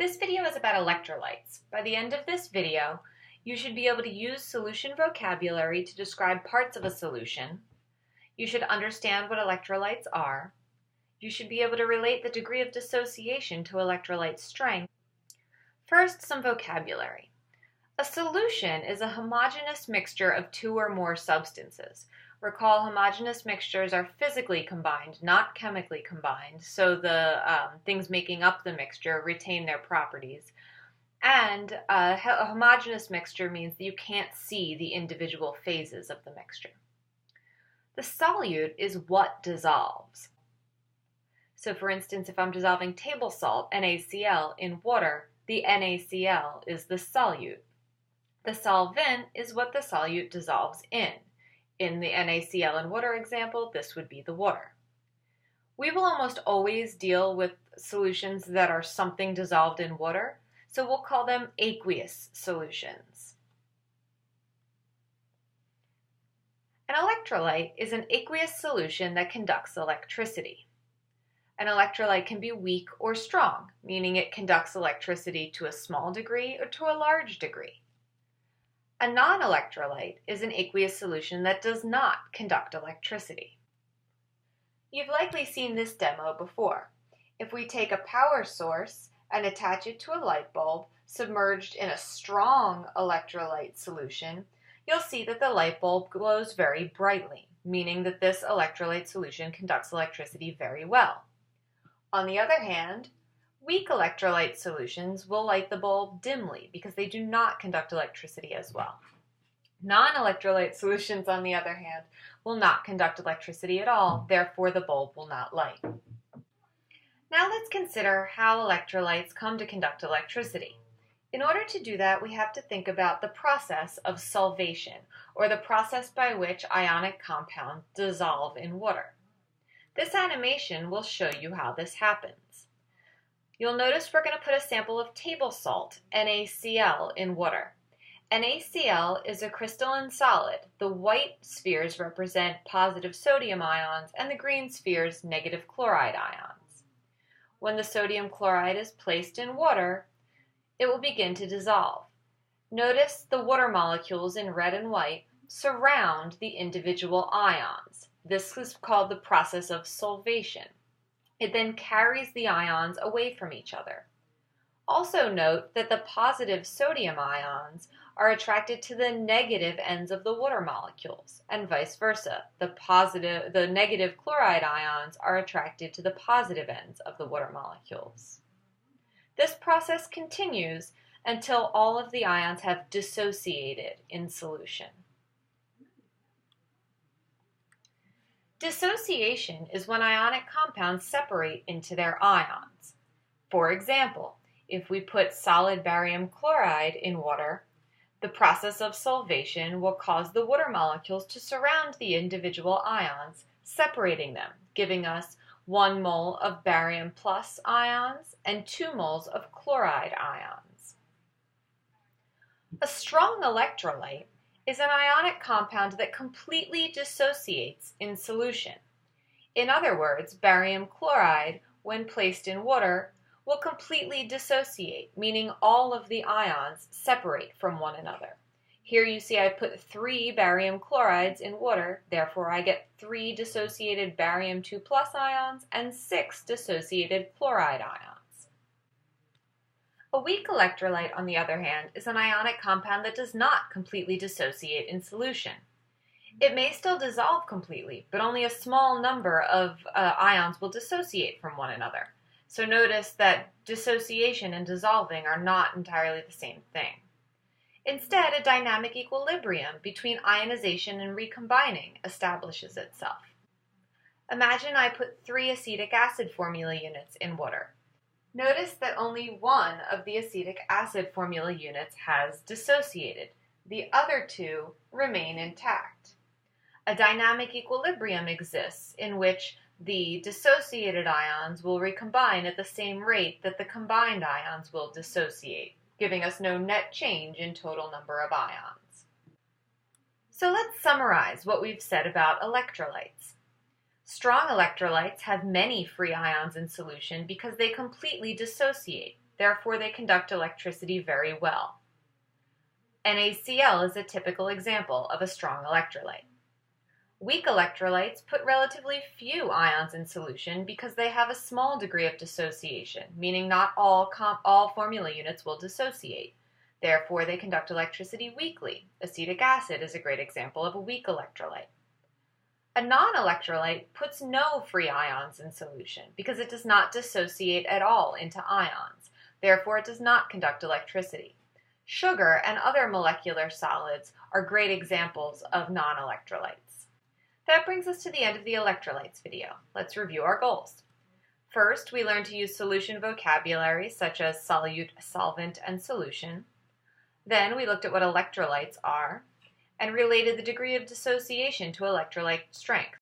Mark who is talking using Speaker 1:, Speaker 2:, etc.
Speaker 1: This video is about electrolytes. By the end of this video, you should be able to use solution vocabulary to describe parts of a solution. You should understand what electrolytes are. You should be able to relate the degree of dissociation to electrolyte strength. First, some vocabulary. A solution is a homogeneous mixture of two or more substances. Recall, homogeneous mixtures are physically combined, not chemically combined, so the things making up the mixture retain their properties. And a homogeneous mixture means that you can't see the individual phases of the mixture. The solute is what dissolves. So for instance, if I'm dissolving table salt, NaCl, in water, the NaCl is the solute. The solvent is what the solute dissolves in. In the NaCl in water example, this would be the water. We will almost always deal with solutions that are something dissolved in water, so we'll call them aqueous solutions. An electrolyte is an aqueous solution that conducts electricity. An electrolyte can be weak or strong, meaning it conducts electricity to a small degree or to a large degree. A non-electrolyte is an aqueous solution that does not conduct electricity. You've likely seen this demo before. If we take a power source and attach it to a light bulb submerged in a strong electrolyte solution, you'll see that the light bulb glows very brightly, meaning that this electrolyte solution conducts electricity very well. On the other hand, weak electrolyte solutions will light the bulb dimly because they do not conduct electricity as well. Non-electrolyte solutions, on the other hand, will not conduct electricity at all, therefore the bulb will not light. Now let's consider how electrolytes come to conduct electricity. In order to do that, we have to think about the process of solvation, or the process by which ionic compounds dissolve in water. This animation will show you how this happens. You'll notice we're going to put a sample of table salt, NaCl, in water. NaCl is a crystalline solid. The white spheres represent positive sodium ions and the green spheres negative chloride ions. When the sodium chloride is placed in water, it will begin to dissolve. Notice the water molecules in red and white surround the individual ions. This is called the process of solvation. It then carries the ions away from each other. Also note that the positive sodium ions are attracted to the negative ends of the water molecules, and vice versa. The negative chloride ions are attracted to the positive ends of the water molecules. This process continues until all of the ions have dissociated in solution. Dissociation is when ionic compounds separate into their ions. For example, if we put solid barium chloride in water, the process of solvation will cause the water molecules to surround the individual ions, separating them, giving us 1 mole of barium plus ions and 2 moles of chloride ions. A strong electrolyte is an ionic compound that completely dissociates in solution. In other words, barium chloride, when placed in water, will completely dissociate, meaning all of the ions separate from one another. Here you see I put 3 barium chlorides in water, therefore I get 3 dissociated barium 2+ ions and 6 dissociated chloride ions. A weak electrolyte, on the other hand, is an ionic compound that does not completely dissociate in solution. It may still dissolve completely, but only a small number of ions will dissociate from one another. So notice that dissociation and dissolving are not entirely the same thing. Instead, a dynamic equilibrium between ionization and recombining establishes itself. Imagine I put 3 acetic acid formula units in water. Notice that only 1 of the acetic acid formula units has dissociated. The other 2 remain intact. A dynamic equilibrium exists in which the dissociated ions will recombine at the same rate that the combined ions will dissociate, giving us no net change in total number of ions. So let's summarize what we've said about electrolytes. Strong electrolytes have many free ions in solution because they completely dissociate, Therefore, they conduct electricity very well. NaCl is a typical example of a strong electrolyte. Weak electrolytes put relatively few ions in solution because they have a small degree of dissociation, meaning not all formula units will dissociate. Therefore, they conduct electricity weakly. Acetic acid is a great example of a weak electrolyte. A non-electrolyte puts no free ions in solution because it does not dissociate at all into ions. Therefore, it does not conduct electricity. Sugar and other molecular solids are great examples of non-electrolytes. That brings us to the end of the electrolytes video. Let's review our goals. First, we learned to use solution vocabulary such as solute, solvent, and solution. Then we looked at what electrolytes are and related the degree of dissociation to electrolyte strength.